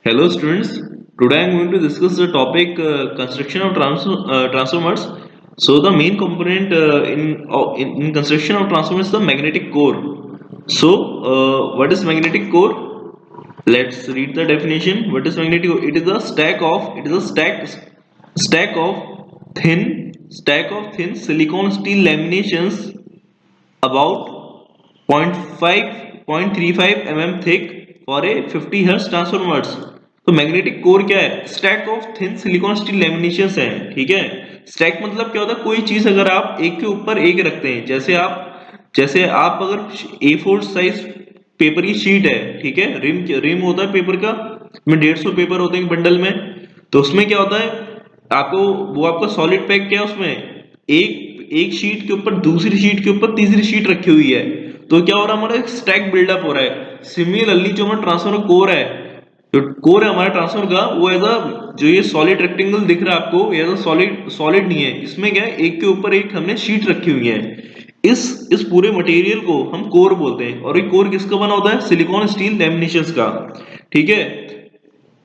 Hello students, today I am going to discuss the topic construction of transformers. So the main component in construction of transformers is the magnetic core. So what is magnetic core? Let's read the definition. What is magnetic core? It is a stack of thin silicon steel laminations about 0.35 mm thick for a 50 Hz transformers. तो magnetic core क्या है? Stack of thin silicon steel laminations है। ठीक है, stack मतलब क्या होता है? कोई चीज अगर आप एक के ऊपर एक रखते हैं, जैसे आप अगर A4 साइज पेपर की शीट है, ठीक है, रिम होता है पेपर का, में 150 पेपर होते हैं बंडल में। तो उसमें क्या होता है, आपका सॉलिड पैक क्या है, उसमें एक एक शीट के ऊपर दूसरी शीट के ऊपर तीसरी शीट रखी हुई है। तो क्या हो रहा है, हमारा एक स्टैक बिल्डअप हो रहा है। सिमिलरली जो हमारा ट्रांसफार्मर कोर है, जो कोर है हमारे ट्रांसफार्मर का, वो एज अ जो ये सॉलिड रेक्टेंगल दिख रहा है आपको, एज अ सॉलिड नहीं है। इसमें क्या है, एक के ऊपर एक हमने शीट रखी हुई है। इस पूरे मटेरियल को हम कोर बोलते हैं। और ये कोर किसका बना होता है? सिलिकॉन स्टील लैमिनेशंस का। ठीक है,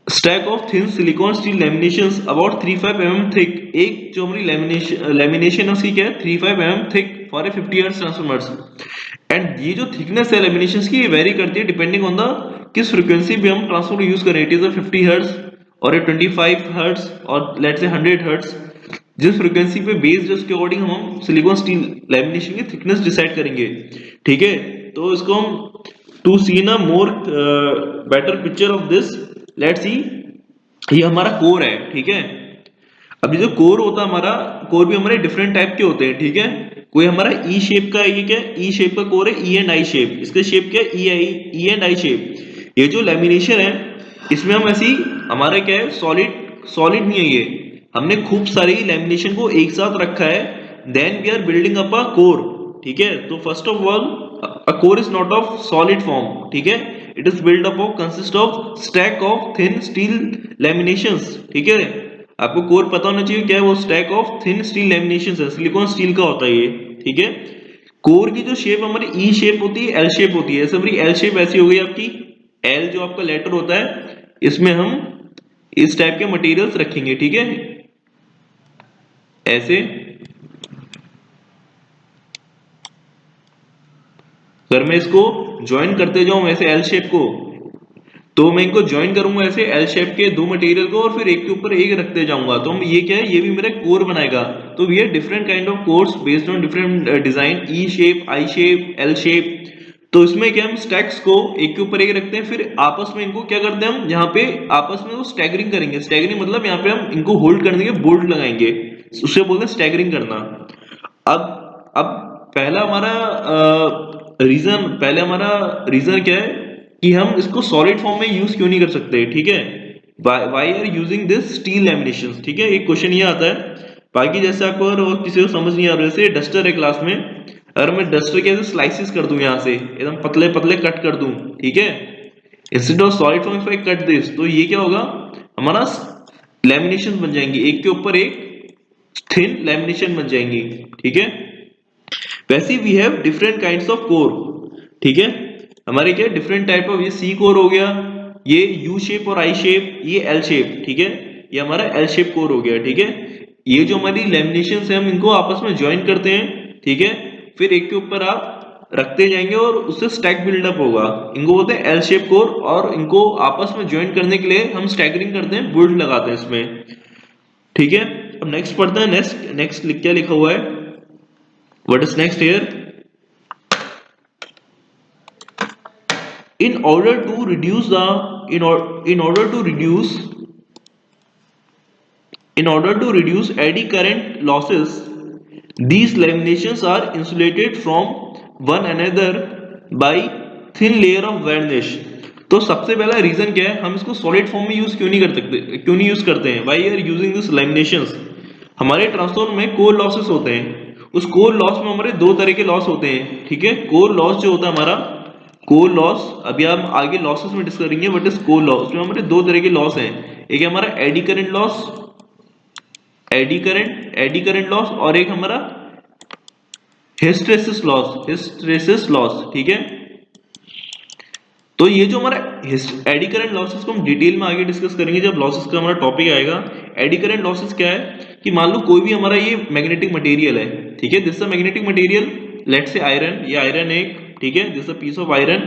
stack of thin silicon steel लैमिनेशंस about 35 mm thick. एक जो हमारी लैमिनेशन है उसकी क्या है? 35 mm thick for a 50 hertz transformers. And ये जो थिकनेस है लैमिनेशंस की, ये वेरी करती है डिपेंडिंग ऑन द किस फ्रीक्वेंसी पे हम ट्रांसफार्मर यूज करें। इट इज अ 50 हर्ट्ज और ए 25 हर्ट्ज और लेट्स से 100 हर्ट्ज। जिस फ्रीक्वेंसी पे बेस्ड है उसके अकॉर्डिंग हम सिलिकॉन स्टील लैमिनेशन की थिकनेस डिसाइड करेंगे। ठीक है, तो इसको हम टू सी ना more better picture of this, let's see. ये हमारा कोर है, ठीक है। अभी जो कोर होता है हमारा, कोर भी हमारे डिफरेंट टाइप के होते हैं, ठीक है। कोई हमारा ई शेप का, ये क्या है? ई शेप का कोर है, ई एंड आई शेप। इसका शेप क्या है? E and I shape. ये जो लेमिनेशन है, इसमें हम ऐसी, हमारा क्या है, सॉलिड नहीं है ये। हमने खूब सारी लेमिनेशन को एक साथ रखा है, then we are building up a core. ठीक है, तो first of all a core is not of solid form, ठीक है। it is built up of consist of stack of thin steel laminations, ठीक है। आपको कोर पता होना चाहिए क्या है, वो स्टैक ऑफ थिन स्टील लैमिनेशंस है, सिलिकॉन स्टील का होता है ये। ठीक है, कोर की जो शेप हमारी ई शेप होती है, एल शेप होती है। हमारी एल शेप ऐसी हो गई आपकी, एल जो आपका लेटर होता है, इसमें हम इस टाइप के मटेरियल्स रखेंगे। ठीक है, ऐसे। अगर मैं इसको ज्वाइन करते जाऊं ऐसे एल शेप को, तो मैं इनको ज्वाइन करूंगा ऐसे एल शेप के दो मटेरियल को, और फिर एक के ऊपर एक रखते जाऊंगा। तो हम ये क्या है, ये भी मेरा कोर बनाएगा। तो we are different kind of cores based on different design, E shape, I shape, L shape. तो इसमें क्या, हम स्टैक्स को एक के ऊपर एक रखते हैं, फिर आपस में इनको क्या करते हैं, हम यहाँ पे आपस में वो स्टैगरिंग करेंगे। स्टैगरिंग मतलब यहाँ पे हम इनको होल्ड करने के बोल्ट लगाएंगे, उससे बोलते हैं स्टैगरिंग करना। अब पहला हमारा रीजन क्या है कि हम इसको सॉलिड फॉर्म में यूज क्यों नहीं कर सकते। ठीक है, why are using this steel laminations. ठीक है, एक क्वेश्चन ये आता है। बाकी जैसे आपको अगर किसी को समझ नहीं आ रहा, जैसे डस्टर है क्लास में, अगर मैं डस्टर के ऐसे स्लाइसिस कर दूं, यहाँ से एकदम पतले पतले कट कर दूं, ठीक है, instead of solid form if I cut this, तो ये क्या होगा, हमारा लैमिनेशन बन जाएंगे, एक के ऊपर एक थिन लैमिनेशन बन जाएंगी। ठीक है, वैसे we have different kinds of core. ठीक है, हमारे क्या डिफरेंट टाइप ऑफ, ये सी कोर हो गया, ये यू शेप और आई शेप, ये एल शेप। ठीक है, ये हमारा एल शेप कोर हो गया। ठीक है, ये जो हमारी लेमिनेशंस है, हम इनको आपस में ज्वाइन करते हैं। ठीक है, फिर एक के ऊपर आप रखते जाएंगे और उससे स्टैक बिल्डअप होगा, इनको बोलते हैं एल शेप कोर। और इनको आपस में ज्वाइन करने के लिए हम स्टैगरिंग करते हैं, बोल्ट लगाते हैं इसमें। ठीक है, अब नेक्स्ट पढ़ते हैं। नेक्स्ट क्या लिखा हुआ है, what is next here? in order to reduce the in order to reduce eddy current losses, these laminations are insulated from one another by thin layer of varnish। तो सबसे पहला रीजन क्या है, हम इसको सॉलिड फॉर्म में use क्यों नहीं यूज करते हैं? Why are using this laminations. हमारे ट्रांसफार्मर में कोर लॉसेस होते हैं, उस कोर लॉस में हमारे दो तरह के लॉस होते हैं। ठीक है, कोर लॉस जो होता है हमारा, कोर लॉस अभी हम आगे लॉसेस में डिस्कस करेंगे, बट इस कोर लॉस उसमें हमारे दो तरह के लॉस हैं। एक है हमारा AD current loss, AD current loss, और एक हमारा हिस्टैरिसीस लॉस। ठीक है, तो ये जो हमारा एडी करंट लॉसेस को हम डिटेल में आगे डिस्कस करेंगे जब लॉसेस का हमारा टॉपिक आएगा। एडी करंट लॉसेस क्या है कि मान लो कोई भी हमारा ये मैग्नेटिक मटेरियल है, ठीक है, this a magnetic material, let's say iron, ये आयरन है, ठीक है, this a piece of iron.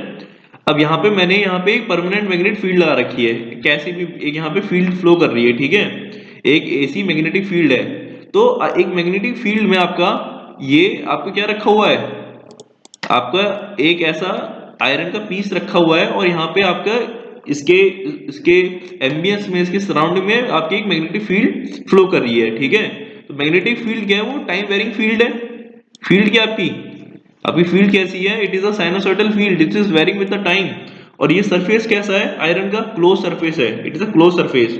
अब यहाँ पे मैंने यहाँ पे एक परमानेंट मैग्नेट फील्ड लगा रखी है, कैसी भी एक यहाँ पे फील्ड फ्लो कर रही है, ठीक है, एक एसी मैग्नेटिक फील्ड है। तो एक मैग्नेटिक फील्ड में आपका ये आपका क्या रखा हुआ है, आपका एक ऐसा आयरन का पीस रखा हुआ है और यहाँ पे आपका इसके इसके एम्बियंस में, इसके सराउंडिंग में आपकी एक मैग्नेटिक फील्ड फ्लो कर रही है, ठीक है। तो मैग्नेटिक फील्ड क्या है, वो टाइम वेरिंग फील्ड है। फील्ड क्या आपकी आपकी फील्ड कैसी है, it is a sinusoidal field, it is varying with the time. और ये सरफेस कैसा है, आयरन का क्लोज सरफेस है, it is a close surface.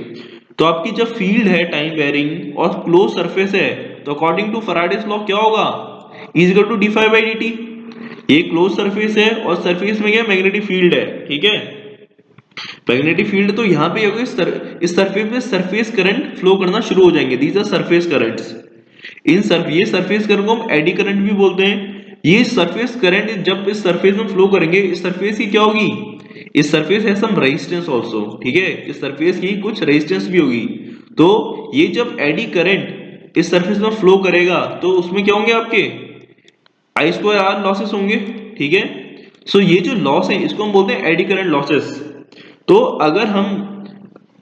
तो आपकी जब फील्ड है टाइम वेरिंग और क्लोज सरफेस है, तो अकॉर्डिंग टू फैराडेस लॉ क्या होगा, is equal to d phi by d t. ये क्लोज सरफेस है और सरफेस में क्या मैग्नेटिक फील्ड है, ठीक है, मैग्नेटिक फील्ड। तो यहाँ पे इस सरफेस में सरफेस करंट फ्लो करना शुरू हो जाएंगे, दीज आर सरफेस करंट्स। ये सरफेस करंट को हम एडी करंट भी बोलते हैं। ये सरफेस करंट जब इस सरफेस में फ्लो करेंगे, इस सरफेस की क्या होगी, इस सरफेस है सम रेजिस्टेंस आल्सो, ठीक है, इस सरफेस की कुछ रेजिस्टेंस भी होगी। तो ये जब एडी करंट इस सरफेस में फ्लो करेगा तो उसमें क्या होंगे, आपके आई स्क्वायर आर लॉसेस होंगे, ठीक है। सो ये जो लॉस है इसको हम बोलते हैं एडी करंट लॉसेस। तो अगर हम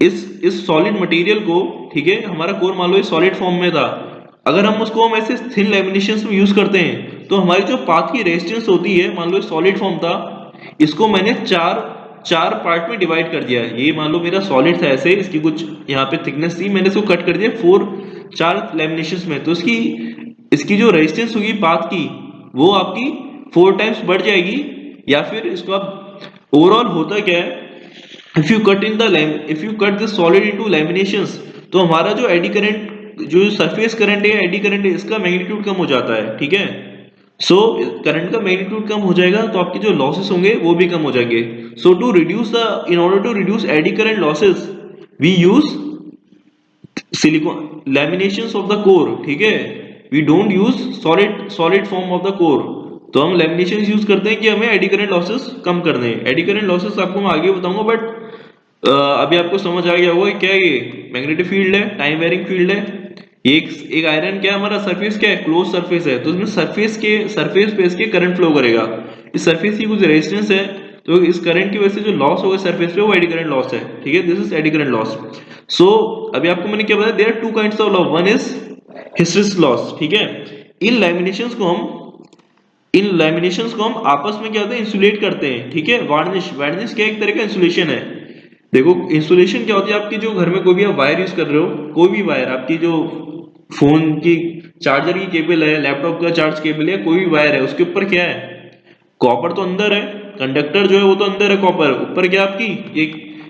इस सॉलिड मटेरियल को, ठीक है, हमारा कोर मान लो ये सॉलिड फॉर्म में था, अगर हम उसको हम ऐसे थिन लैमिनेशंस में यूज करते हैं तो हमारी जो पाथ की रेजिस्टेंस होती है, मान लो सॉलिड फॉर्म था, इसको मैंने चार पार्ट में डिवाइड कर दिया। ये मान लो मेरा सॉलिड था ऐसे, इसकी कुछ यहाँ पे थिकनेस थी, मैंने इसको कट कर दिया चार लैमिनेशंस में। तो इसकी जो रेजिस्टेंस होगी पाथ की, वो आपकी 4 टाइम्स बढ़ जाएगी। या फिर इसको आप ओवरऑल होता क्या है, if you cut this solid into लैमिनेशंस, तो हमारा जो एडी करंट, जो सरफेस करंट है, एडी करंट है, इसका मैग्नीट्यूड कम हो जाता है, ठीक है। सो करंट का मैग्नीट्यूड कम हो जाएगा तो आपके जो लॉसेस होंगे वो भी कम हो जाएंगे। So in order to reduce eddy current losses we use silicon laminations of the core, ठीक है, we don't use solid form of the core. तो हम लैमिनेशंस यूज करते हैं कि हमें एडी करंट लॉसेस कम करने हैं। एडी करंट लॉसेस आपको मैं आगे बताऊंगा, बट अभी आपको समझ आ गया होगा क्या है, ये मैग्नेटिक फील्ड है, टाइम वेरिंग फील्ड है। एक आयरन क्या है, हमारा सरफेस क्या है, क्लोज सरफेस है, तो उसमें सरफेस पे इसके करंट फ्लो करेगा। इस सरफेस की कुछ रेजिस्टेंस है, तो इस करंट की वजह से जो लॉस होगा सरफेस पे वो एडी करंट लॉस है, ठीक है, this is eddy current loss. So अभी आपको मैंने क्या बताया, there are 2 kinds of loss, one is hysteresis loss, ठीक है। इन लैमिनेशंस को हम आपस में क्या होता है, इंसुलेट करते हैं, ठीक है। वार्निश क्या एक तरह का इंसुलेशन है। देखो इंसुलेशन क्या होती है, आपकी जो घर में कोई भी आप वायर यूज कर रहे हो, कोई भी वायर, आपकी जो फोन की चार्जर की केबल है, लैपटॉप का चार्ज केबल है, कोई भी वायर है, उसके ऊपर क्या है, कॉपर तो अंदर है, कंडक्टर जो है वो तो अंदर है कॉपर, ऊपर क्या आपकी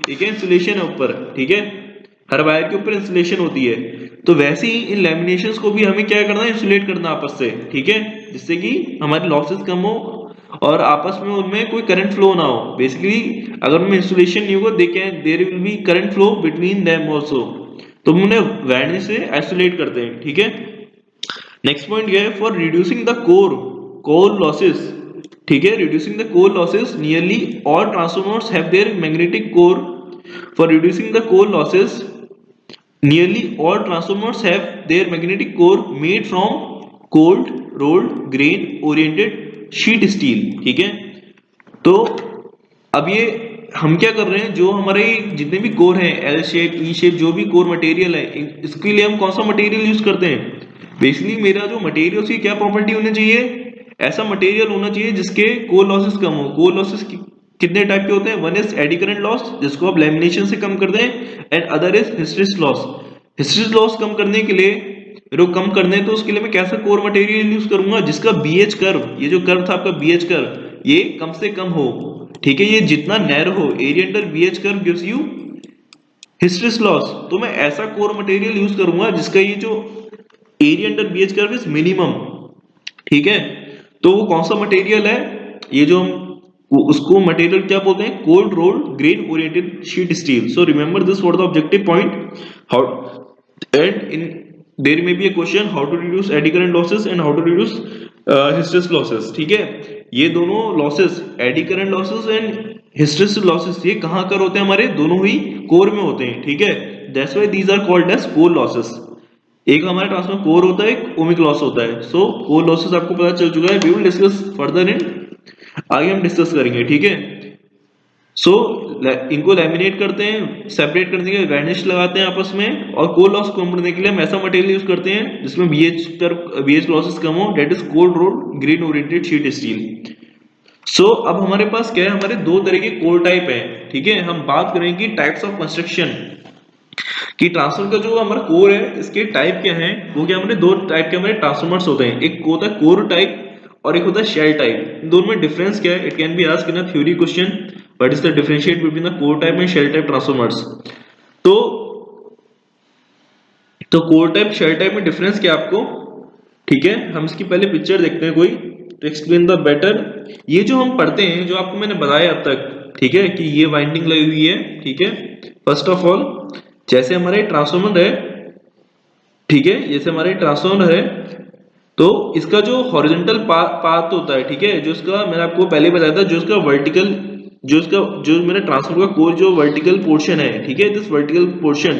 एक इंसुलेशन है ऊपर, ठीक है, हर वायर के ऊपर इंसुलेशन होती है। तो वैसे ही इन लैमिनेशंस को भी हमें क्या करना है, इंसुलेट करना आपस से, ठीक है, जिससे कि हमारे लॉसेस कम हो और आपस में उनमें कोई करंट फ्लो ना हो। बेसिकली अगर उनमें इंसुलेशन नहीं होगा, there will be current flow between them also, तो हम उन्हें वायरनेस से आइसोलेट करते हैं, ठीक है। नेक्स्ट पॉइंट ये है, for reducing the core losses, ठीक है, reducing the core losses, nearly all transformers have their magnetic core. For reducing the core losses, nearly all transformers have their magnetic core made from cold rolled grain oriented sheet steel, ठीक है। तो अब ये हम क्या कर रहे हैं, जो हमारे जितने भी कोर हैं, एल शेप, ई शेप, जो भी कोर मटेरियल है, इसके लिए हम कौन सा मटेरियल यूज करते हैं। बेसिकली मेरा जो मटेरियल की क्या प्रॉपर्टी होनी चाहिए, ऐसा मटेरियल होना चाहिए जिसके कोर लॉसेस कम हो। कोर लॉसेस कितने टाइप के होते हैं, one is eddy current loss, जिसको आप लैमिनेशन से कम कर दें, and other is hysteresis loss. Hysteresis loss कम करने के लिए, कम करने तो उसके लिए मैं कैसा कोर मटेरियल यूज करूंगा, जिसका बीएच कर्व, ये जो कर्व था आपका बीएच कर्व, ये कम से कम हो, ठीक है, ये जितना नैरो हो, area under BH curve gives you hysteresis loss. तो मैं ऐसा कोर मटेरियल यूज करूंगा जिसका ये जो area under BH curve is minimum, ठीक है। तो वो कौन सा मटेरियल है, ये जो हम उसको मटेरियल क्या बोलते हैं, cold rolled grain oriented sheet steel. So remember this for the objective point, how and in there may be a question, how to reduce eddy current losses and how to reduce hysteresis losses, ठीक है। ये दोनों losses, eddy current losses and hysteresis losses ये कहाँ कर होते हैं, हमारे दोनों ही कोर में होते हैं, ठीक है। That's why these are called as core losses. एक हमारे ट्रांसफॉर्मर कोर होता है, एक ओमिक लॉस होता है। सो कोर लॉसेस आपको पता चल चुका है, we will discuss further in, आगे हम डिस्कस करेंगे, ठीक है। सो इनको लैमिनेट करते हैं, सेपरेट करने के लिए वैनिश लगाते हैं आपस में, और कोर लॉस कम करने के लिए हम ऐसा मटेरियल यूज करते हैं जिसमें बीएच लॉसेस कम हो, that is cold rolled grain oriented sheet steel. So अब हमारे पास क्या है, हमारे दो तरह के कोर टाइप है, ठीक है। हम बात करेंगे टाइप्स ऑफ कंस्ट्रक्शन कि ट्रांसफॉर्मर का जो हमारा कोर है इसके टाइप क्या है। वो क्या, हमारे दो टाइप के हमारे ट्रांसफॉर्मर्स होते हैं, एक होता है कोर टाइप और एक होता है शेल टाइप। इन दोनों में डिफरेंस क्या है, it can be asked in a theory question, what is the differentiate between the core type and shell type transformers. तो कोर टाइप शेल टाइप में डिफरेंस क्या है आपको, ठीक है। हम इसकी पहले पिक्चर देखते हैं कोई, टू एक्सप्लेन द बेटर। ये जो हम पढ़ते हैं, जो आपको मैंने बताया अब तक, ठीक है, कि ये वाइंडिंग लगी हुई है, ठीक है। फर्स्ट ऑफ ऑल जैसे हमारे ट्रांसफॉर्मर है, ठीक है, जैसे हमारे ट्रांसफॉर्मर है, तो इसका जो हॉरिजॉन्टल पाथ होता है, ठीक है, जो इसका मैंने आपको पहले बताया था, जो इसका वर्टिकल, जो मेरा ट्रांसफॉर्मर का कोर जो वर्टिकल पोर्शन है, ठीक है, दिस वर्टिकल पोर्शन,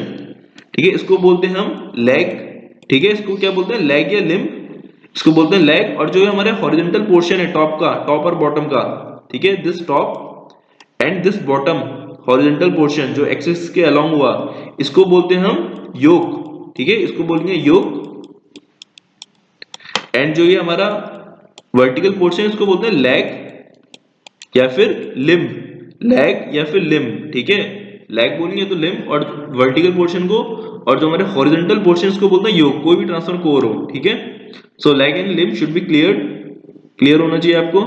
ठीक है, इसको बोलते हैं हम लेग, ठीक है, इसको क्या बोलते हैं, लेग या लिम्ब, इसको बोलते हैं लेग। और जो हमारे हॉरिजॉन्टल पोर्शन है टॉप का, टॉप और बॉटम का, ठीक है, this top and this bottom horizontal portion जो एक्सिस के अलोंग हुआ, इसको बोलते हैं हम योक, ठीक है, इसको बोलेंगे योक। एंड जो ये हमारा वर्टिकल पोर्शन है इसको बोलते हैं लेग या फिर लिम्ब, लेग या फिर लिम्ब, ठीक है। लेग बोलेंगे तो लिम्ब और वर्टिकल पोर्शन को, और जो हमारे हॉरिजॉन्टल पोर्शन इसको बोलते हैं योक, कोई भी ट्रांसफर कोर हो, ठीक है। सो leg and limb should be clear होना चाहिए आपको।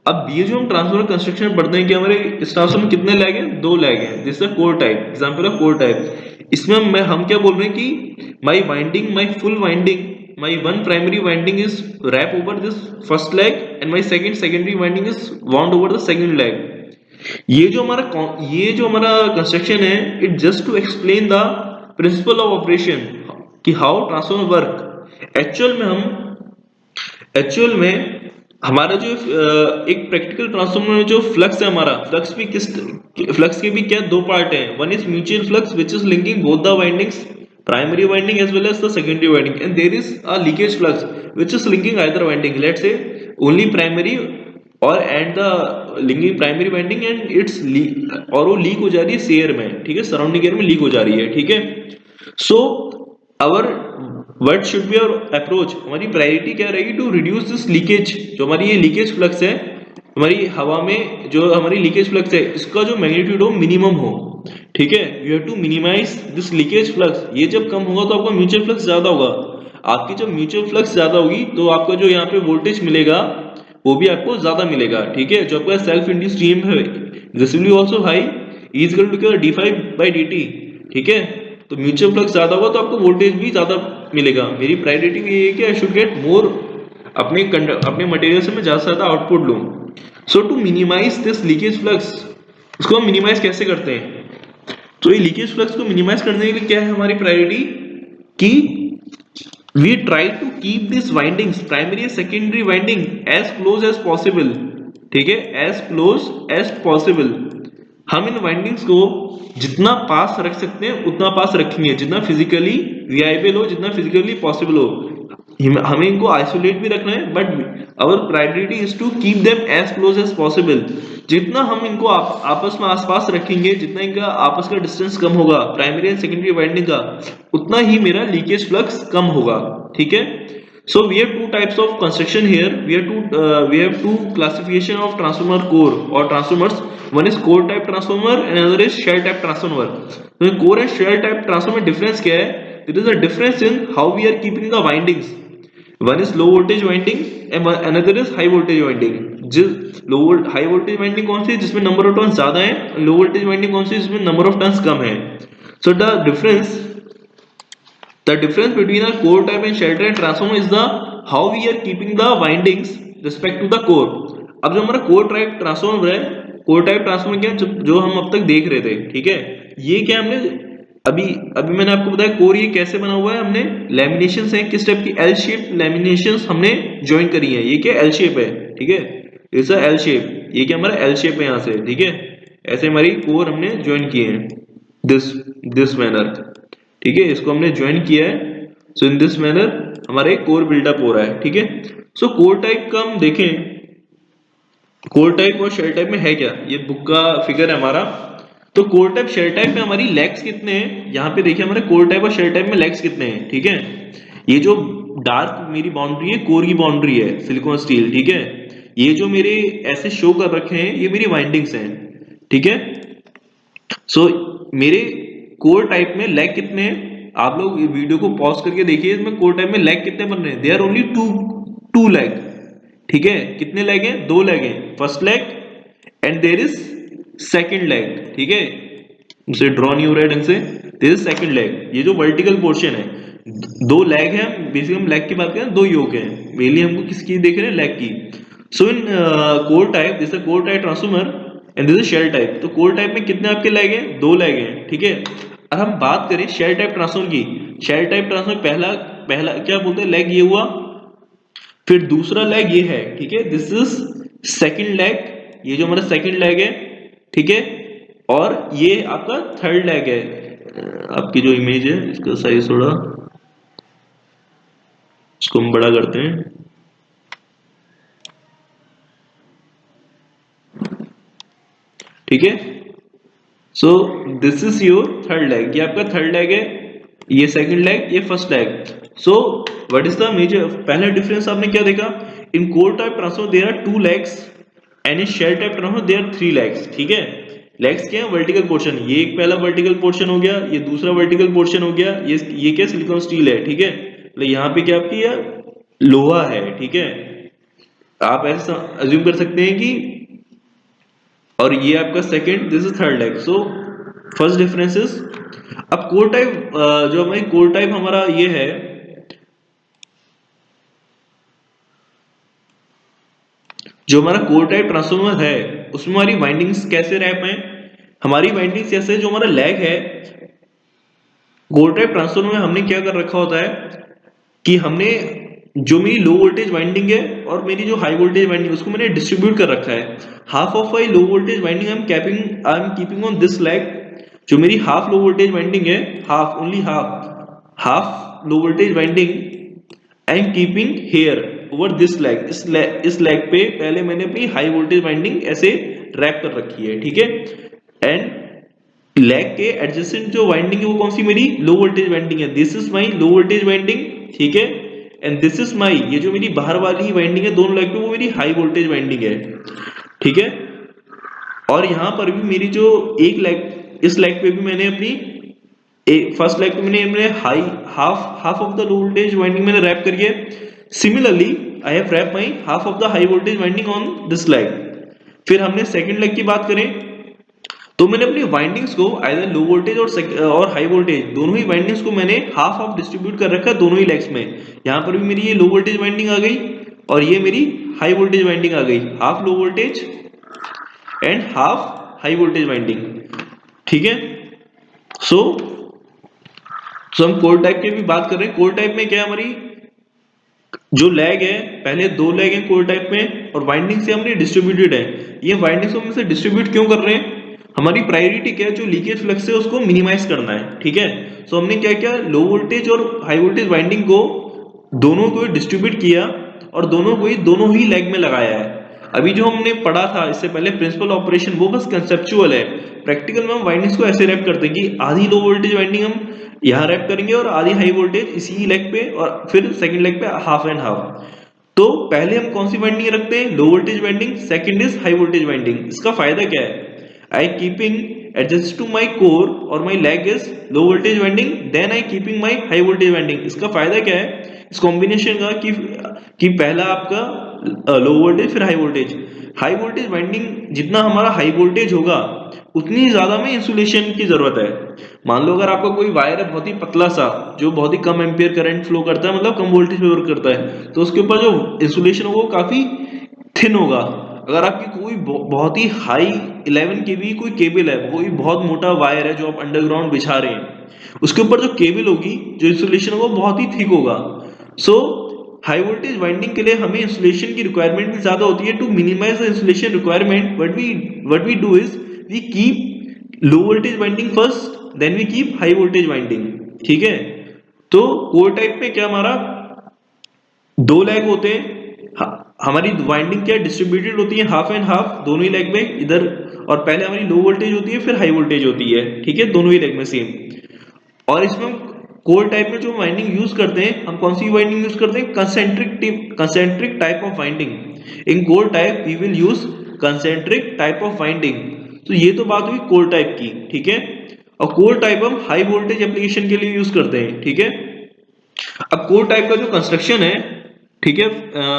अब ये जो हम ट्रांसफॉर्मर कंस्ट्रक्शन पढ़ते हैं कि हमारे इस ट्रांसफॉर्मर में कितने लेग हैं, दो लेग हैं, this is core type, example of core type. इसमें हम क्या बोल रहे हैं कि my full winding, my one primary winding is wrap over this first leg and my secondary winding is wound over the second leg। ये जो हमारा कंस्ट्रक्शन है, it just to explain the principle of operation कि how transformer work. Actual में हमारा जो एक practical transformer में जो फ्लक्स है, हमारा फ्लक्स के भी क्या दो पार्ट हैं, one is mutual flux which is linking both the windings, primary winding as well as the secondary winding, and there is a leakage flux which is linking either winding, let's say only primary or and the linking primary winding and its और वो leak हो जा रही है air में, ठीक है, surrounding air में लीक हो जा रही है, ठीक है। So our what should be our approach, हमारी प्रायोरिटी क्या रहेगी, टू रिड्यूस दिस लीकेज, जो हमारी ये लीकेज फ्लक्स है हमारी हवा में, जो हमारी लीकेज फ्लक्स है इसका जो मैग्नीट्यूड हो मिनिमम हो, ठीक है। You have to minimise this leakage flux. ये जब कम होगा तो आपका म्यूचुअल फ्लक्स ज्यादा होगा, आपकी जब म्यूचुअल फ्लक्स ज्यादा होगी तो आपका जो यहाँ पे वोल्टेज मिलेगा वो भी आपको ज्यादा मिलेगा, ठीक है। जो आपका सेल्फ इंड्यूस्ड ईएमएफ है this will be also high, is equal to d5/dt, ठीक है। तो म्यूचुअल फ्लक्स ज्यादा होगा तो आपको वोल्टेज भी ज्यादा मिलेगा। मेरी प्रायोरिटी ये है कि आई शुड गेट मोर, अपने मटेरियल से मैं ज्यादा से ज्यादा आउटपुट लूं। So to minimise this leakage flux, इसको हम मिनिमाइज कैसे करते हैं, तो ये लीकेज फ्लक्स को मिनिमाइज करने के लिए क्या है हमारी प्रायोरिटी कि we try to keep this windings primary and secondary winding as close as possible, ठीक है, एज क्लोज एज पॉसिबल। हम इन वाइंडिंग्स को जितना पास रख सकते हैं उतना पास रखेंगे, जितना फिजिकली वियाबल हो, जितना फिजिकली पॉसिबल हो। हमें इनको आइसोलेट भी रखना है, but our priority is to keep them as close as possible. जितना हम इनको आपस में आसपास रखेंगे, जितना इनका आपस का डिस्टेंस कम होगा प्राइमरी एंड सेकेंडरी वाइंडिंग का, उतना ही मेरा लीकेज फ्लक्स कम होगा, ठीक है। So we have two types of construction here. We have two classification of transformer core or transformers. One is core type transformer and another is shell type transformer. So core and shell type transformer difference क्या है? There is a difference in how we are keeping the windings. One is low voltage winding and another is high voltage winding. High voltage winding कौन सी है जिसमें number of turns ज्यादा है, low voltage winding कौन सी है जिसमें number of turns कम है। So the difference between a core type and shell type transformer is the how we are keeping the windings respect to the core। अब जो हमारा core type transformer है, core type transformer क्या जो हम अब तक देख रहे थे, ठीक है, ये क्या हमने अभी मैंने आपको बताया कोर ये कैसे बना हुआ है, हमने लैमिनेशंस है किस टाइप की, एल शेप लैमिनेशंस हमने ज्वाइन करी है। ये क्या एल शेप है, ठीक है, इट्स अ एल शेप, ये क्या हमारा एल शेप है यहाँ से, ठीक है। ऐसे हमारी कोर हमने ज्वाइन किए हैं दिस दिस मैनर, ठीक है, इसको हमने ज्वाइन किया है। सो इन दिस मैनर हमारा एक कोर बिल्डअप हो रहा है, ठीक है। सो कोर टाइप का हम देखें, कोर टाइप और शेल टाइप में है क्या, ये बुक का फिगर है हमारा। तो कोर टाइप शेल टाइप में हमारी लेग्स कितने हैं, यहाँ पे देखिए हमारे कोर टाइप और शेल टाइप में लेग्स कितने हैं, ठीक है। ये जो डार्क मेरी बाउंड्री है कोर की बाउंड्री है सिलिकॉन स्टील, ठीक है। ये जो मेरे ऐसे शो कर रखे हैं ये मेरी वाइंडिंग्स हैं, ठीक है। सो मेरे कोर टाइप में लेग कितने हैं, आप लोग ये वीडियो को पॉज करके देखिए, इसमें कोर टाइप में लेग कितने बन रहे हैं, they are only two leg, ठीक है। कितने लेग हैं, दो लेग हैं, first leg and there is second leg, ठीक है। उसे ड्रॉ नहीं हो रहा है ढंग से, देयर इज सेकंड लेग, ये जो वर्टिकल पोर्शन है, दो लेग है, बेसिकली हम लेग की बात करें दो योक है, मेनली हमको किसकी देख रहे हैं, लेग की। So in core type, this is core type transformer and this is shell type. तो कोर टाइप में कितने आपके लेग हैं, दो लेग हैं, ठीक है। अब हम बात करें शेल टाइप ट्रांसफॉर्मर की, शेल टाइप ट्रांसफॉर्मर पहला पहला क्या बोलते हैं, लेग ये हुआ, फिर दूसरा लेग ये है, ठीक है, दिस इज सेकंड लेग, ये जो हमारा सेकंड लेग है, ठीक है। और ये आपका थर्ड लेग है। आपकी जो इमेज है इसका साइज थोड़ा, इसको हम बड़ा करते हैं, ठीक है। So this is your third leg, ये आपका थर्ड लेग है, ये सेकंड लेग, ये first leg. So what is the major, पहला डिफरेंस आपने क्या देखा, in core type transformer there are two legs and in shell type transformer there are three legs, ठीक है। लेग्स क्या है, वर्टिकल पोर्शन, ये एक पहला वर्टिकल पोर्शन हो गया, ये दूसरा वर्टिकल पोर्शन हो गया, ये क्या सिलिकॉन स्टील है, ठीक है। मतलब यहाँ पे क्या आपकी लोहा है, ठीक है। आप ऐसा अज्यूम कर सकते हैं कि, और ये आपका second, this is third leg. So first difference is, अब कोर टाइप, जो हमारी कोर टाइप हमारा ये है, जो हमारा कोर टाइप ट्रांसफॉर्मर है उसमें हमारी वाइंडिंग्स कैसे रैप हैं, हमारी वाइंडिंग्स जैसे जो हमारा लेग है कोर टाइप ट्रांसफॉर्मर में हमने क्या कर रखा होता है कि हमने जो मेरी लो वोल्टेज वाइंडिंग है और मेरी जो हाई वोल्टेज वाइंडिंग उसको मैंने डिस्ट्रीब्यूट कर रखा है। Half of my low voltage winding I am keeping on this leg, जो मेरी हाफ लो वोल्टेज वाइंडिंग है, half only half low voltage winding I am keeping here over this leg, इस leg पे पहले मैंने अपनी हाई वोल्टेज वाइंडिंग ऐसे wrap कर रखी है, ठीक है। एंड लेग के एडजेसेंट जो वाइंडिंग है वो कौन सी, मेरी लो वोल्टेज वाइंडिंग है, this is my low voltage winding, ठीक है। एंड दिस इज माई, ये जो मेरी बाहर वाली वाइंडिंग है दोनों लेग पे, वो मेरी हाई वोल्टेज वाइंडिंग है, ठीक है। और यहां पर भी मेरी जो एक लेग, इस लेग पे भी मैंने अपनी फर्स्ट लेग पे मैंने high half of the low voltage winding मैंने रैप करी है। Similarly I have rap my half of the high voltage winding on this leg. फिर हमने सेकंड लेग की बात करें तो मैंने अपनी वाइंडिंग्स को आइदर लो वोल्टेज और हाई वोल्टेज दोनों ही वाइंडिंग्स को मैंने हाफ हाफ डिस्ट्रीब्यूट कर रखा है दोनों ही लेग्स में। यहाँ पर भी मेरी ये लो वोल्टेज वाइंडिंग आ गई और ये मेरी हाई वोल्टेज वाइंडिंग आ गई, half low voltage and half high voltage winding, ठीक है। सो हम कोर टाइप की भी बात कर रहे हैं। कोर टाइप में क्या है, हमारी जो लेग है, पहले दो लेग है कोर टाइप में और वाइंडिंग से हमने डिस्ट्रीब्यूटेड है। ये वाइंडिंग्स हम से डिस्ट्रीब्यूट क्यों कर रहे हैं, हमारी प्रायोरिटी क्या है, जो लीकेज फ्लक्स है उसको मिनिमाइज करना है, ठीक है। सो हमने क्या किया, लो वोल्टेज और हाई वोल्टेज वाइंडिंग को दोनों को डिस्ट्रीब्यूट किया और दोनों ही लेग में लगाया है। अभी जो हमने पढ़ा था इससे पहले प्रिंसिपल ऑपरेशन वो बस कंसेप्चुअल है, प्रैक्टिकल में हम वाइंडिंग्स को ऐसे रैप करते हैं कि आधी लो वोल्टेज वाइंडिंग हम यहाँ रैप करेंगे और आधी हाई वोल्टेज इसी लेग पे और फिर सेकंड लेग पे हाफ एंड हाफ। तो पहले हम कौन सी वाइंडिंग रखते हैं, लो voltage winding, second is high voltage winding. इसका फायदा क्या है, I keeping adjust to my core और my leg is low voltage winding, then I keeping my high voltage winding। इसका फायदा क्या है इस कॉम्बिनेशन का कि पहला आपका लो वोल्टेज फिर हाई वोल्टेज वाइंडिंग जितना हमारा हाई वोल्टेज होगा उतनी ज्यादा में इंसुलेशन की जरूरत है। मान लो अगर आपका कोई वायर है बहुत ही पतला सा जो बहुत ही कम एम्पियर करंट फ्लो करता है, मतलब कम वोल्टेज पे वर्क करता है, तो उसके ऊपर जो इंसुलेशन होगा वो काफी थिन होगा। अगर आपकी कोई बहुत ही हाई 11 केवी कोई केबल है, कोई बहुत मोटा वायर है जो आप अंडरग्राउंड बिछा रहे हैं, उसके ऊपर जो केबल होगी जो इंसुलेशन होगा बहुत ही थिक होगा। सो हाई वोल्टेज वाइंडिंग के लिए हमें इंसुलेशन की रिक्वायरमेंट भी ज्यादा होती है। To minimise the insulation requirement what we do is we keep low voltage winding first, then we keep high voltage winding, ठीक है। तो कोर टाइप में क्या हमारा दो लेग होते हैं, हमारी वाइंडिंग क्या डिस्ट्रीब्यूटेड होती है, हाफ एंड हाफ दोनों ही लेग में इधर, और पहले हमारी लो वोल्टेज होती है फिर हाई वोल्टेज होती है, ठीक है, दोनों ही लेग में सेम। और इसमें हम कोर टाइप में जो वाइंडिंग यूज करते हैं, हम कौन सी वाइंडिंग यूज करते हैं, concentric type of winding. In core type we will use concentric type of winding. तो ये तो बात हुई कोर टाइप की, ठीक है। और कोर टाइप हम हाई वोल्टेज एप्लीकेशन के लिए यूज करते हैं, ठीक है। अब कोर टाइप का जो कंस्ट्रक्शन है, ठीक है,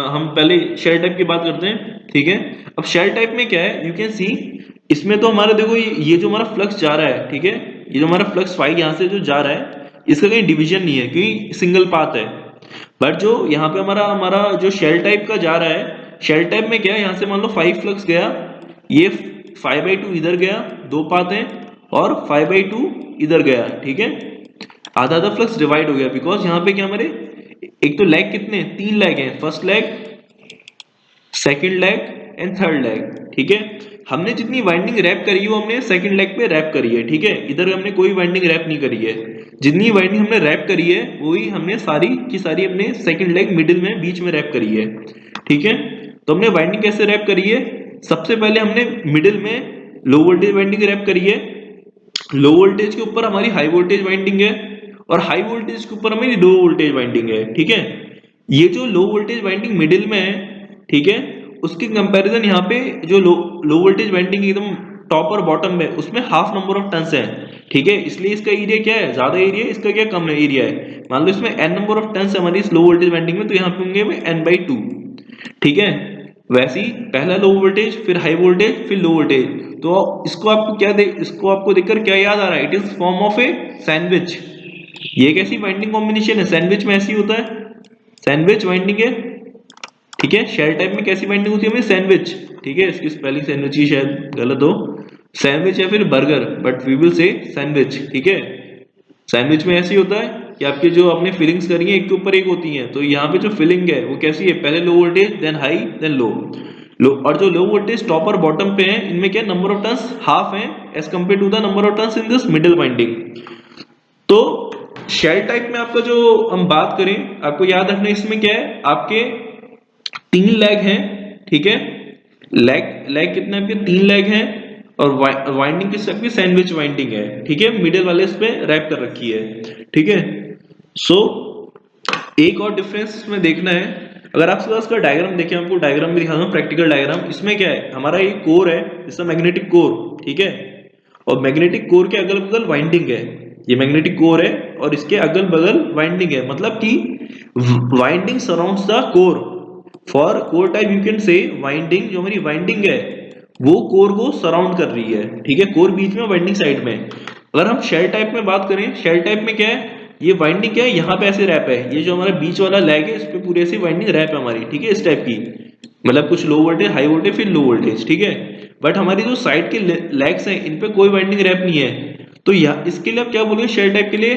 हम पहले शेल टाइप की बात करते हैं, ठीक है। अब शेल टाइप में क्या है, यू कैन सी, इसमें तो हमारा देखो ये जो हमारा फ्लक्स जा रहा है, ठीक है, ये जो हमारा फ्लक्स फाई यहाँ से जो जा रहा है, इसका कहीं डिवीजन नहीं है क्योंकि सिंगल पाथ है। बट जो यहाँ पे हमारा हमारा जो शेल टाइप का जा रहा है, शेल टाइप में क्या है, यहाँ से मान लो 5 फ्लक्स गया, ये 5/2 इधर गया, दो पाथ है, और 5/2 इधर गया, ठीक है, आधा आधा फ्लक्स डिवाइड हो गया, बिकॉज यहाँ पे क्या हमारे एक तो लेग कितने, 3 लेग हैं, first leg, second leg and third leg, ठीक है। हमने जितनी वाइंडिंग रैप करी है वो हमने सेकंड लेग पे रैप करी है, ठीक है, इधर हमने कोई वाइंडिंग रैप नहीं करी है। जितनी वाइंडिंग हमने रैप करी है वही हमने सारी की सारी अपने सेकंड लेग मिडिल में बीच में रैप करी है, ठीक है। तो हमने वाइंडिंग कैसे रैप करी है, सबसे पहले हमने मिडिल में लो वोल्टेज वाइंडिंग रैप करी है, लो वोल्टेज के ऊपर हमारी हाई वोल्टेज वाइंडिंग है, और हाई वोल्टेज के ऊपर हमारी लो वोल्टेज वाइंडिंग है, ठीक है। ये जो लो वोल्टेज वाइंडिंग मिडिल में है, ठीक है, उसके कंपैरिजन यहाँ पे जो लो वोल्टेज वाइंडिंग एकदम टॉप और बॉटम में, उसमें हाफ नंबर ऑफ टर्न्स है, ठीक है, इसलिए इसका एरिया क्या है, ज्यादा एरिया, इसका क्या कम एरिया है। मान लो इसमें n नंबर ऑफ टर्न्स है हमारी इस लो वोल्टेज वाइंडिंग में, तो यहाँ पे होंगे n/2, ठीक है। वैसे ही पहला लो वोल्टेज, फिर हाई वोल्टेज, फिर लो वोल्टेज, तो इसको आपको क्या दे, इसको आपको देखकर क्या याद आ रहा है, it is form of a sandwich. ये एक ऐसी वाइंडिंग कॉम्बिनेशन है, सैंडविच में ऐसी होता है, सैंडविच वाइंडिंग है, ठीक है। शेल टाइप में कैसी बाइंडिंग होती है हमें, सैंडविच, ठीक है, इसकी स्पेलिंग सैंडविच ही शायद गलत हो, सैंडविच या फिर burger, but we will say sandwich, ठीक है। सैंडविच में ऐसी होता है कि आपके जो आपने फिलिंग्स करी है एक के ऊपर एक होती हैं, तो यहाँ पे जो फिलिंग है वो कैसी है, पहले low voltage, then high, then low, और जो लो वोल्टेज टॉप और बॉटम पे है, इनमें क्या नंबर ऑफ टर्न्स हाफ है as compare to the number of turns in this middle winding. तो शेल टाइप में आपका जो हम बात करें, आपको याद रखना इसमें क्या है, आपके 3 लेग हैं, ठीक है, लेग कितने आपके 3 लेग हैं, और वाइंडिंग किस टाइप की, सैंडविच वाइंडिंग है, ठीक है, मिडिल वाले इस पे रैप कर रखी है, ठीक है। सो एक और डिफरेंस इसमें देखना है, अगर आप इसका डायग्राम देखें, आपको डायग्राम भी दिखा दूं, प्रैक्टिकल डायग्राम, इसमें क्या है, हमारा ये कोर है, इसका मैग्नेटिक कोर, ठीक है, और मैग्नेटिक कोर के अगल बगल वाइंडिंग है, ये मैग्नेटिक कोर है और इसके अगल बगल वाइंडिंग है, मतलब कि winding surrounds the core. For core type you can say winding, जो हमारी वाइंडिंग है वो कोर को सराउंड कर रही है, ठीक है, कोर बीच में, वाइंडिंग साइड में। अगर हम शेल टाइप में बात करें, शेल टाइप में क्या है, ये वाइंडिंग क्या है, यहाँ पे ऐसे रैप है, ये जो हमारा बीच वाला लेग है इस पे पूरी ऐसी वाइंडिंग रैप है हमारी, ठीक है, इस टाइप की, मतलब कुछ लो वोल्टेज, हाई वोल्टेज, फिर लो वोल्टेज, ठीक है। बट हमारी जो साइड के लेग्स हैं इन पे कोई वाइंडिंग रैप नहीं है, तो यह इसके लिए आप क्या बोलेंगे, शेल टाइप के लिए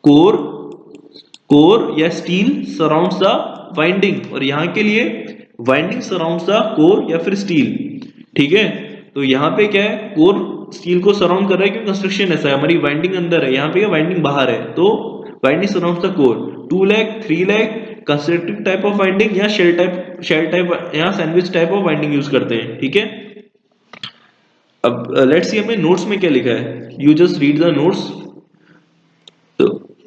कोर या स्टील सराउंड्स द वाइंडिंग, और यहाँ के लिए वाइंडिंग सराउंड्स द कोर या फिर स्टील, ठीक है। तो यहाँ पे क्या है, कोर स्टील को सराउंड कर रहा है क्योंकि कंस्ट्रक्शन ऐसा है, हमारी वाइंडिंग अंदर है, यहाँ पे वाइंडिंग बाहर है, तो winding surrounds the core. 2 leg, 3 leg, constructive type of winding, या शेल टाइप या sandwich type of winding use करते हैं, ठीक है। अब लेट्स सी हमें नोट्स में क्या लिखा है, you just read the notes.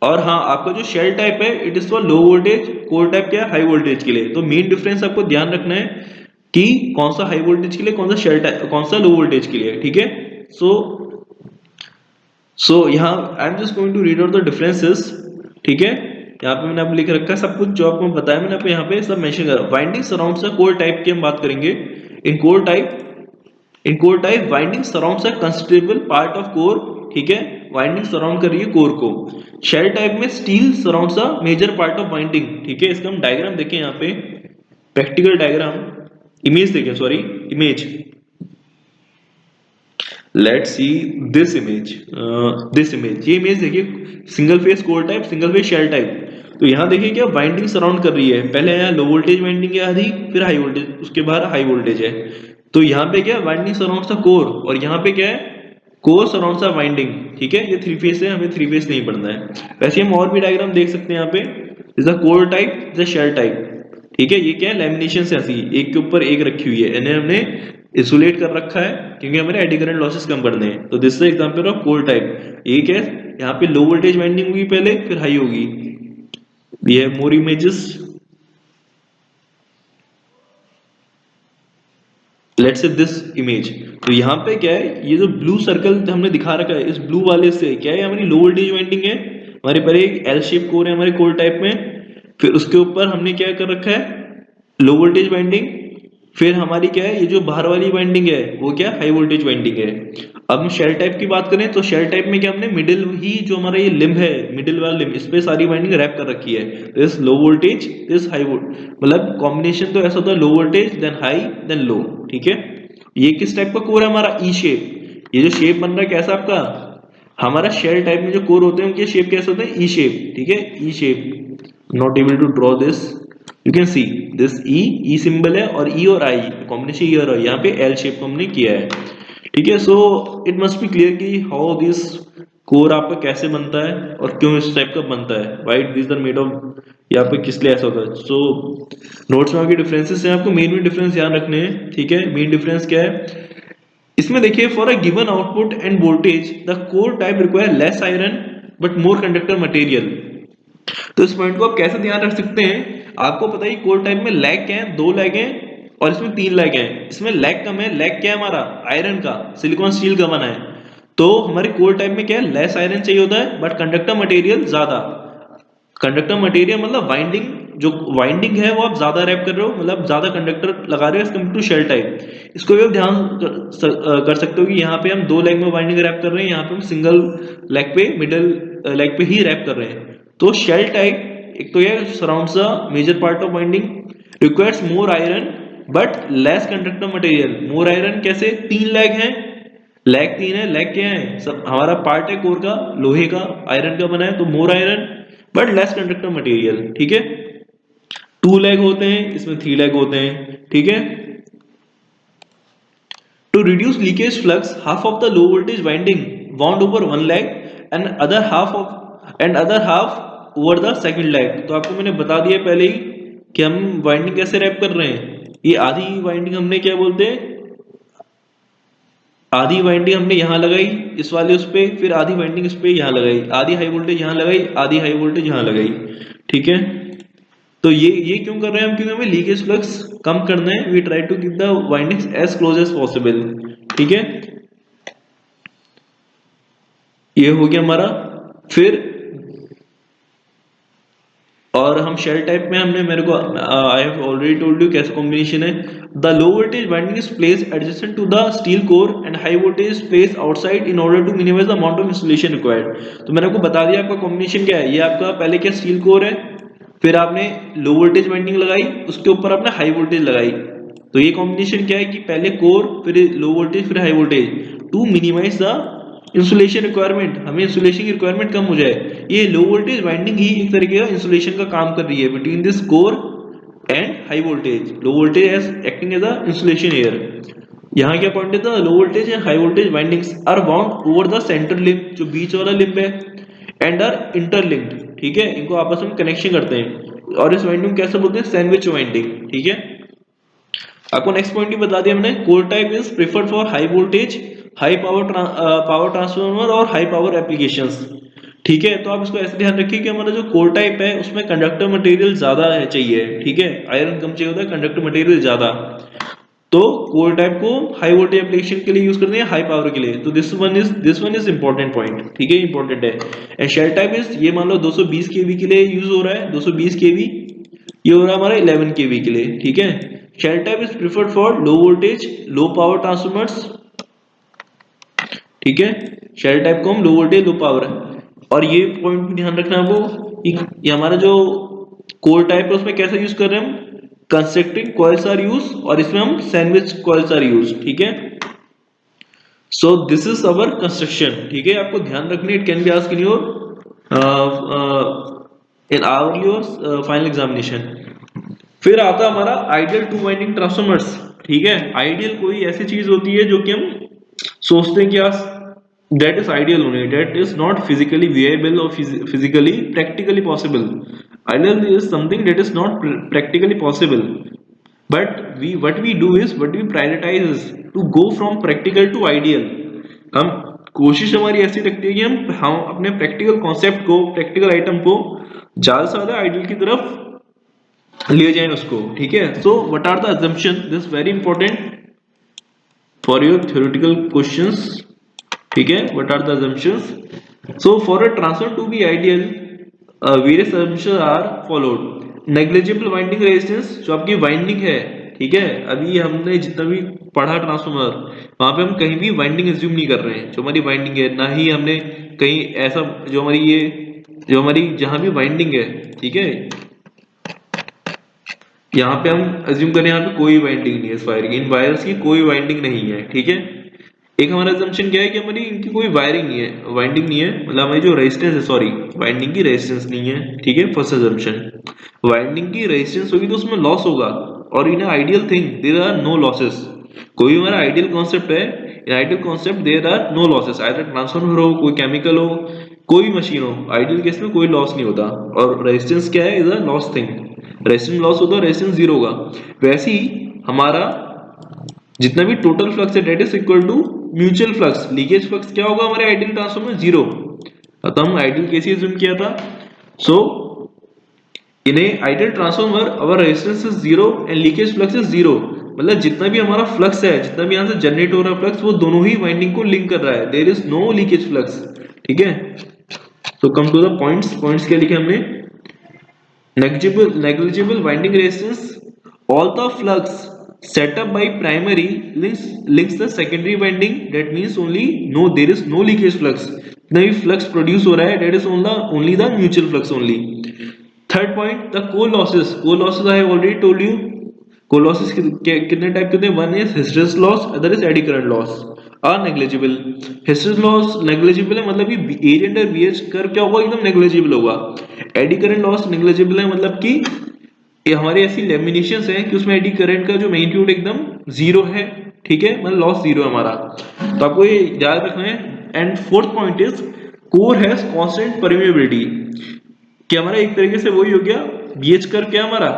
और हाँ, आपका जो शेल टाइप है it is for low voltage, core type क्या है हाई वोल्टेज के लिए। तो मेन डिफरेंस आपको ध्यान रखना है कि कौन सा हाई वोल्टेज के लिए, कौन सा शेल टाइप, कौन सा लो वोल्टेज के लिए, ठीक है। सो यहाँ I am just going to read out the differences, ठीक है। यहाँ पे मैंने आपको लिख रखा है सब कुछ जो आपको बताया मैंने, आपको यहाँ पे सब मेंशन करा। Winding surrounds the core type की हम बात करेंगे। In core type winding surrounds a considerable part of core, ठीक है, वाइंडिंग सराउंड कर रही है कोर को। शेल टाइप में steel surrounds a major part of winding, ठीक है। इसका हम डायग्राम देखें, यहाँ पे प्रैक्टिकल डायग्राम, इमेज देखें, sorry image, let's see this image, ये इमेज देखिए, single phase core type, single phase shell type. तो यहाँ देखिए क्या वाइंडिंग सराउंड कर रही है, पहले यहाँ लो वोल्टेज वाइंडिंग है आधी, फिर हाई वोल्टेज, उसके बाद हाई वोल्टेज है। तो यहाँ पे क्या है, वाइंडिंग सराउंड्स द कोर, और यहाँ पे क्या है, कोर सराउंड्स द वाइंडिंग। ठीक है, ये थ्री फेज है, हमें थ्री फेज नहीं पढ़ना है। वैसे हम और भी डायग्राम देख सकते हैं यहाँ पे, जैसा कोर टाइप, जैसा शेल टाइप। ठीक है, ये क्या है, लैमिनेशन से ऐसी एक के ऊपर एक रखी हुई है, इन्हें हमने इसोलेट कर रखा है क्योंकि हमारे एडी करंट लॉसेस कम करने हैं। तो this is example of core type. ये क्या है, यहाँ पे लो वोल्टेज वाइंडिंग होगी पहले, फिर हाई होगी। We have more images, let's say this image. तो यहाँ पे क्या है, ये जो ब्लू सर्कल हमने दिखा रखा है, इस ब्लू वाले से क्या है, हमारी लो वोल्टेज वाइंडिंग है। हमारे पहले एक एल शेप कोर है हमारे कोर टाइप में, फिर उसके ऊपर हमने क्या कर रखा है, लो वोल्टेज वाइंडिंग। फिर हमारी क्या है, ये जो बाहर वाली वाइंडिंग है वो क्या, हाई वोल्टेज वाइंडिंग है। अब हम शेल टाइप की बात करें तो शेल टाइप में क्या, हमने मिडिल ही जो हमारा ये लिम्ब है, मिडिल वाला लिम्ब, इस पे सारी वाइंडिंग रैप कर रखी है। This low voltage, this high voltage, मतलब कॉम्बिनेशन तो ऐसा होता है, low voltage then high then low. ठीक है, ये किस टाइप का कोर है हमारा, ई शेप। ये जो शेप बन रहा है कैसा आपका, हमारा शेल टाइप में जो कोर होते हैं उनके शेप कैसे होते हैं, ई शेप। ठीक है, E shape, not able to draw this, you can see this E, E symbol है, और ई और आई कॉम्बिनेशन, ई और आई, यहाँ पे एल शेप को हमने किया है। ठीक है, so it must be clear कि हाउ दिस कोर आपका कैसे बनता है और क्यों इस टाइप का बनता है, what this are made of, यहाँ पे किस लिए ऐसा होता है। सो नोट्स में आपके डिफरेंसेस हैं, आपको मेन डिफरेंस ध्यान रखने हैं। ठीक है, मेन डिफरेंस क्या है इसमें, देखिए, for a given output end voltage the core type require less iron but more conductor material. तो इस पॉइंट को आप कैसे ध्यान रख सकते हैं, आपको पता है कोर टाइप में लैग क्या है, दो लैग हैं, और इसमें तीन लैग हैं। इसमें लैग कम है, लैग क्या है हमारा, आयरन का, सिलिकॉन स्टील का बना है। तो हमारे कोर टाइप में क्या है, लेस आयरन चाहिए होता है बट कंडक्टर मटेरियल ज्यादा। कंडक्टर मटेरियल मतलब वाइंडिंग, जो वाइंडिंग है वो आप ज्यादा रैप कर रहे हो, मतलब ज्यादा कंडक्टर लगा रहे हो as compare to shell type. इसको भी आप ध्यान कर सकते हो कि यहाँ पे हम दो लेग में वाइंडिंग रैप कर रहे हैं, यहाँ पे हम सिंगल लेग पे, मिडल लेग पे ही रैप कर रहे हैं। तो शेल टाइप, एक तो ये surrounds the major part of winding, requires more iron but less conductor material. More iron कैसे, तीन लेग हैं, लैग तीन है, लैग क्या है, सब हमारा पार्ट है कोर का, लोहे का, आयरन का बना है, तो more iron but less conductor material. ठीक है, टू लैग होते हैं, इसमें थ्री लैग होते हैं। ठीक है, to reduce leakage flux half of the low voltage winding wound over one leg and other half over the second leg. तो आपको मैंने बता दिया पहले ही कि हम वाइंडिंग कैसे रैप कर रहे हैं। ये आधी वाइंडिंग हमने क्या बोलते हैं, आधी वाइंडिंग हमने यहाँ लगाई इस वाले उस पे, फिर आधी वाइंडिंग इस पे यहाँ लगाई, आधी हाई वोल्टेज यहाँ लगाई, आधी हाई वोल्टेज यहाँ लगाई। ठीक है, तो ये क्यों कर रहे हैं हम, क्योंकि हमें लीकेज फ्लक्स कम करना है। We try to keep the windings as close as possible. ठीक है, ये हो गया हमारा। फिर और हम शेल टाइप में हमने, मेरे को I have already told you कैसे कॉम्बिनेशन है। The low voltage winding is placed adjacent to the steel core and high voltage is placed outside in order to minimise the amount of insulation required. तो मैंने आपको बता दिया आपका combination क्या है। ये आपका पहले क्या, स्टील कोर है, फिर आपने लो वोल्टेज वाइंडिंग लगाई, उसके ऊपर आपने हाई वोल्टेज लगाई। तो ये कॉम्बिनेशन क्या है कि पहले कोर, फिर लो वोल्टेज, फिर high voltage, to minimise the insulation requirement, हमें इंसुलेशन की रिक्वायरमेंट कम हो जाए। ये लो वोल्टेज वाइंडिंग ही एक तरीके का इंसुलेशन का काम कर रही है between this core and high voltage. Low voltage as acting as a insulation air. यहाँ क्या पॉइंट है, the low voltage and high voltage windings are bound over the centre limb, जो बीच वाला लिंब है, एंड आर इंटरलिंक्ड। ठीक है, इनको आपस में कनेक्शन करते हैं, और इस वाइंडिंग कैसे बोलते हैं, सैंडविच वाइंडिंग। ठीक है, आपको नेक्स्ट पॉइंट भी बता दिया हमने, core type is preferred for high voltage, high power transformer और हाई पावर एप्लीकेशंस। ठीक है, तो आप इसको ऐसे ध्यान रखिए कि हमारा जो कोर टाइप है उसमें कंडक्टर मटेरियल ज्यादा है चाहिए। ठीक है, आयरन कम चाहिए होता है, कंडक्टर मटेरियल ज्यादा। तो कोर टाइप को हाई वोल्टेज एप्लीकेशन के लिए यूज करते हैं, हाई पावर के लिए। तो this one is important point. ठीक है, इंपॉर्टेंट है। एंड शेल टाइप इज, ये मान लो 220 केवी के लिए यूज हो रहा है, 220 केवी, ये हो रहा है हमारा 11 केवी के लिए। ठीक है, shell type is preferred for low voltage low power transformers. ठीक है, शेल टाइप को हम लो वोल्टेज लो पावर है। और ये पॉइंट भी ध्यान रखना आपको, ये हमारा जो कोर टाइप है उसमें कैसा यूज कर रहे हैं हम, कंस्ट्रक्टिंग कॉइल्स आर यूज, और इसमें हम सैंडविच कॉइल्स आर यूज। ठीक है, so this is our construction. ठीक है, आपको ध्यान रखनी, it can be asked in your in our your final examination. फिर आता हमारा आइडियल टू वाइंडिंग ट्रांसफॉर्मर्स। ठीक है। आइडियल कोई ऐसी चीज होती है जो कि हम सोचते हैं कि यार that is ideal only, that is not physically viable और physically practically possible. Ideal is something that is not practically possible, but we what we do is what we prioritize to go from practical to ideal. हम कोशिश हमारी ऐसी रखती है कि हम अपने प्रैक्टिकल कॉन्सेप्ट को, प्रैक्टिकल आइटम को ज्यादा से ज्यादा आइडियल की तरफ ले जाएं उसको, ठीक है। So what are the assumption, this very important for your theoretical questions, ठीक है। What are the assumptions? So for a transfer to be ideal various assumptions are followed. Negligible winding resistance, जो आपकी वाइंडिंग है, ठीक है। अभी हमने जितना भी पढ़ा ट्रांसफार्मर, वहां पे हम कहीं भी वाइंडिंग एज्यूम नहीं कर रहे हैं। जो हमारी वाइंडिंग है, ना ही हमने कहीं ऐसा जो हमारी ये जो हमारी जहां भी वाइंडिंग है, ठीक है, यहाँ पे हम अज्यूम करें यहाँ पे कोई वाइंडिंग नहीं है इस वायर की, इन वायर्स की कोई वाइंडिंग नहीं है, ठीक है। एक हमारा अजम्पशन क्या है कि हमारी इनकी कोई वायरिंग नहीं है, वाइंडिंग नहीं है, मतलब हमारी जो रेजिस्टेंस है, सॉरी वाइंडिंग की रेजिस्टेंस नहीं है, ठीक है। फर्स्ट अजम्पशन, वाइंडिंग की रेजिस्टेंस होगी तो उसमें लॉस होगा, और in ideal thing there are no losses. कोई हमारा आइडियल कॉन्सेप्ट है, in ideal concept there are no losses, either transformer हो, कोई केमिकल हो, कोई मशीन हो, आइडियल केस में कोई लॉस नहीं होता। और रेजिस्टेंस क्या है, is a loss thing, resistance loss होता है, रेजिस्टेंस जीरो होगा। वैसे ही हमारा जितना भी टोटल फ्लक्स है that is equal to mutual flux, leakage flux क्या होगा हमारे आइडियल ट्रांसफार्मर में, जीरो। तो हम आइडियल कैसे अज्यूम किया था? So in a ideal transformer our resistance is zero and leakage flux is zero. मतलब जितना भी हमारा फ्लक्स है, जितना भी यहाँ से जनरेट हो रहा है फ्लक्स, वो दोनों ही वाइंडिंग को लिंक कर रहा है, there is no leakage flux, ठीक है। तो come to the points, points क्या लिखे हमने? negligible winding resistance, all the flux set up by primary links the secondary winding, that means only there is no leakage flux, जितना भी flux produce हो रहा है that is only the mutual flux only. Third point, the core losses I have already told you. core losses कितने type के होते हैं? One is hysteresis loss, other is eddy current loss. Are negligible, hysteresis loss negligible है, मतलब कि area under VH curve क्या होगा, एकदम नेग्लिजिबल होगा। एडी करंट लॉस नेग्लिजिबल है, मतलब कि ये हमारी ऐसी लेमिनेशंस हैं कि उसमें एडी करंट का जो मैग्नीट्यूड एकदम जीरो है, ठीक है, मतलब लॉस जीरो है हमारा। तो आपको ये याद रखना है। And fourth point is core has constant permeability, कि हमारा एक तरीके से वही हो गया, बीएच कर्व क्या हमारा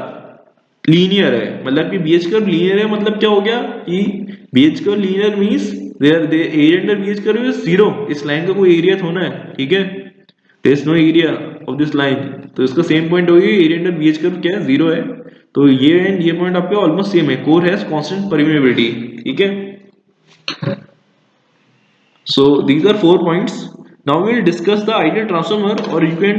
लीनियर है, मतलब कि बीएच कर्व लीनियर है, मतलब क्या हो गया कि BH curve linear means there area under BH curve is zero. इस लाइन का कोई एरिया होना है, ठीक है, there is no area of this line, तो इसका सेम पॉइंट होगी, एरिया अंडर बीएच कर्व क्या है, जीरो है। तो ये एंड ये पॉइंट आपके ऑलमोस्ट सेम है, कोर हैज कांस्टेंट परमेबिलिटी, ठीक है। So these are 4 points. Now we will discuss the ideal transformer, और यू कैन